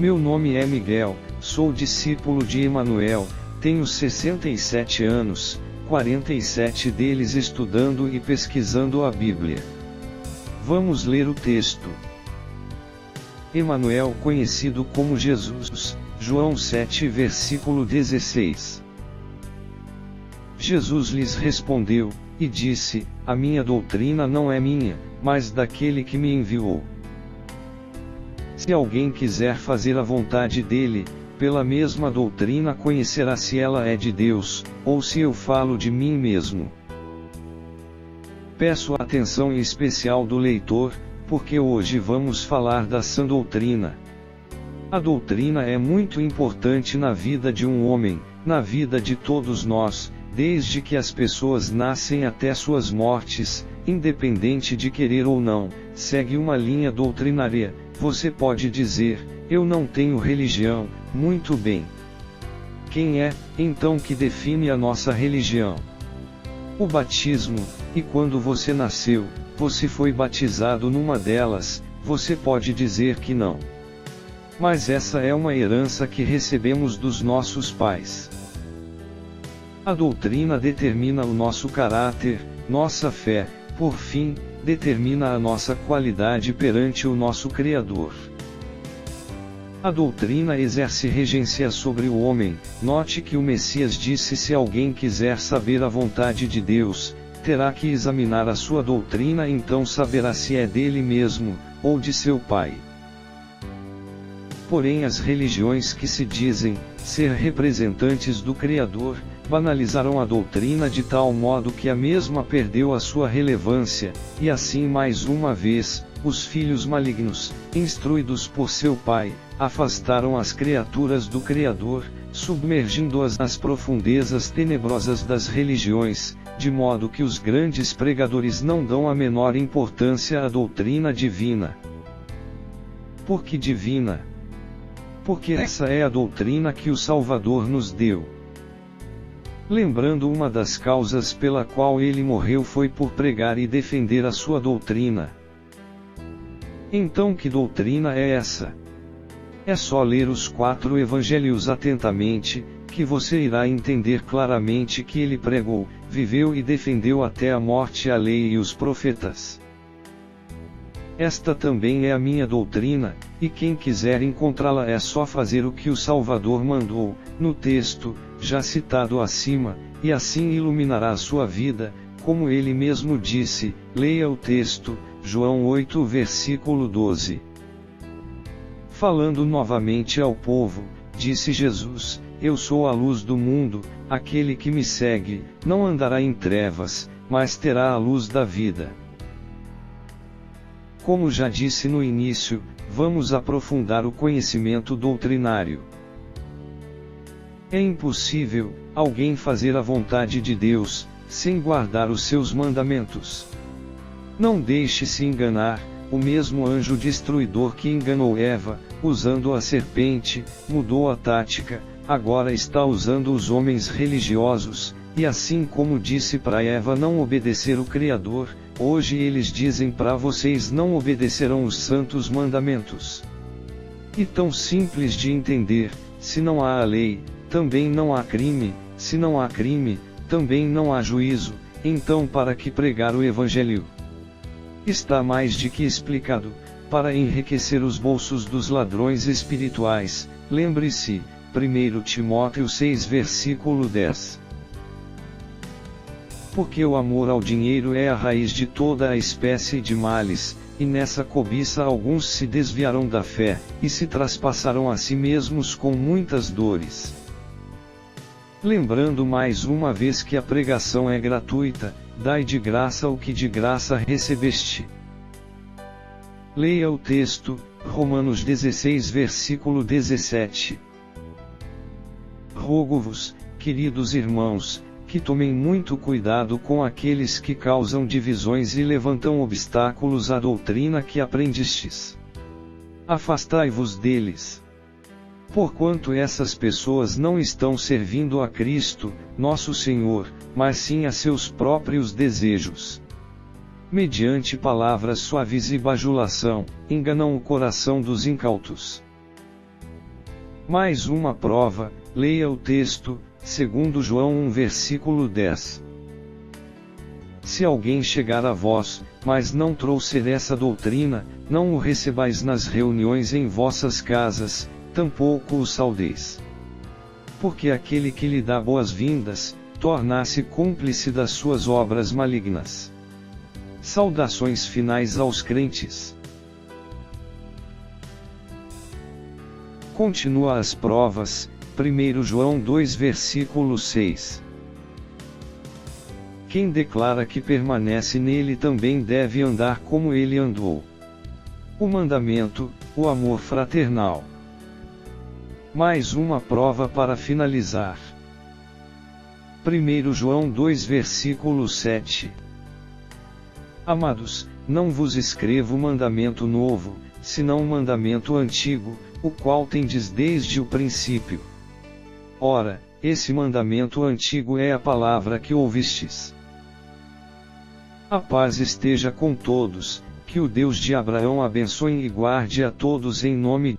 Meu nome é Miguel, sou discípulo de Emanuel, tenho 67 anos, 47 deles estudando e pesquisando a Bíblia. Vamos ler o texto. Emanuel, conhecido como Jesus, João 7 versículo 16. Jesus lhes respondeu, e disse, a minha doutrina não é minha, mas daquele que me enviou. Se alguém quiser fazer a vontade dele, pela mesma doutrina conhecerá se ela é de Deus, ou se eu falo de mim mesmo. Peço a atenção especial do leitor, porque hoje vamos falar da sã doutrina. A doutrina é muito importante na vida de um homem, na vida de todos nós, desde que as pessoas nascem até suas mortes, independente de querer ou não, segue uma linha doutrinária. Você pode dizer, eu não tenho religião, muito bem. Quem é, então, que define a nossa religião? O batismo, e quando você nasceu, você foi batizado numa delas, você pode dizer que não. Mas essa é uma herança que recebemos dos nossos pais. A doutrina determina o nosso caráter, nossa fé, por fim, determina a nossa qualidade perante o nosso Criador. A doutrina exerce regência sobre o homem. Note que o Messias disse: se alguém quiser saber a vontade de Deus, terá que examinar a sua doutrina, então saberá se é dele mesmo, ou de seu pai. Porém, as religiões que se dizem ser representantes do Criador, banalizaram a doutrina de tal modo que a mesma perdeu a sua relevância, e assim mais uma vez, os filhos malignos, instruídos por seu pai, afastaram as criaturas do Criador, submergindo-as nas profundezas tenebrosas das religiões, de modo que os grandes pregadores não dão a menor importância à doutrina divina. Por que divina? Porque essa é a doutrina que o Salvador nos deu. Lembrando, uma das causas pela qual ele morreu foi por pregar e defender a sua doutrina. Então, que doutrina é essa? É só ler os 4 evangelhos atentamente, que você irá entender claramente que ele pregou, viveu e defendeu até a morte a lei e os profetas. Esta também é a minha doutrina, e quem quiser encontrá-la é só fazer o que o Salvador mandou, no texto, já citado acima, e assim iluminará a sua vida, como ele mesmo disse. Leia o texto, João 8 versículo 12. Falando novamente ao povo, disse Jesus, eu sou a luz do mundo, aquele que me segue, não andará em trevas, mas terá a luz da vida. Como já disse no início, vamos aprofundar o conhecimento doutrinário. É impossível alguém fazer a vontade de Deus sem guardar os seus mandamentos. Não deixe-se enganar. O mesmo anjo destruidor que enganou Eva, usando a serpente, mudou a tática, agora está usando os homens religiosos, e assim como disse para Eva não obedecer o Criador, hoje eles dizem para vocês não obedecerão os santos mandamentos. E tão simples de entender: se não há a lei, também não há crime; se não há crime, também não há juízo. Então, para que pregar o Evangelho? Está mais de que explicado. Para enriquecer os bolsos dos ladrões espirituais. Lembre-se, 1 Timóteo 6 versículo 10. Porque o amor ao dinheiro é a raiz de toda a espécie de males, e nessa cobiça alguns se desviaram da fé, e se traspassarão a si mesmos com muitas dores. Lembrando mais uma vez que a pregação é gratuita, dai de graça o que de graça recebeste. Leia o texto, Romanos 16 versículo 17. Rogo-vos, queridos irmãos, que tomem muito cuidado com aqueles que causam divisões e levantam obstáculos à doutrina que aprendestes. Afastai-vos deles. Porquanto essas pessoas não estão servindo a Cristo, nosso Senhor, mas sim a seus próprios desejos. Mediante palavras suaves e bajulação, enganam o coração dos incautos. Mais uma prova, leia o texto, 2 João 1 versículo 10. Se alguém chegar a vós, mas não trouxer essa doutrina, não o recebais nas reuniões em vossas casas, tampouco o saudeis. Porque aquele que lhe dá boas-vindas, torna-se cúmplice das suas obras malignas. Saudações finais aos crentes. Continua as provas, 1 João 2 versículo 6. Quem declara que permanece nele também deve andar como ele andou. O mandamento, o amor fraternal. Mais uma prova para finalizar. 1 João 2 versículo 7. Amados, não vos escrevo mandamento novo, senão um mandamento antigo, o qual tendes desde o princípio. Ora, esse mandamento antigo é a palavra que ouvistes. A paz esteja com todos, que o Deus de Abraão abençoe e guarde a todos em nome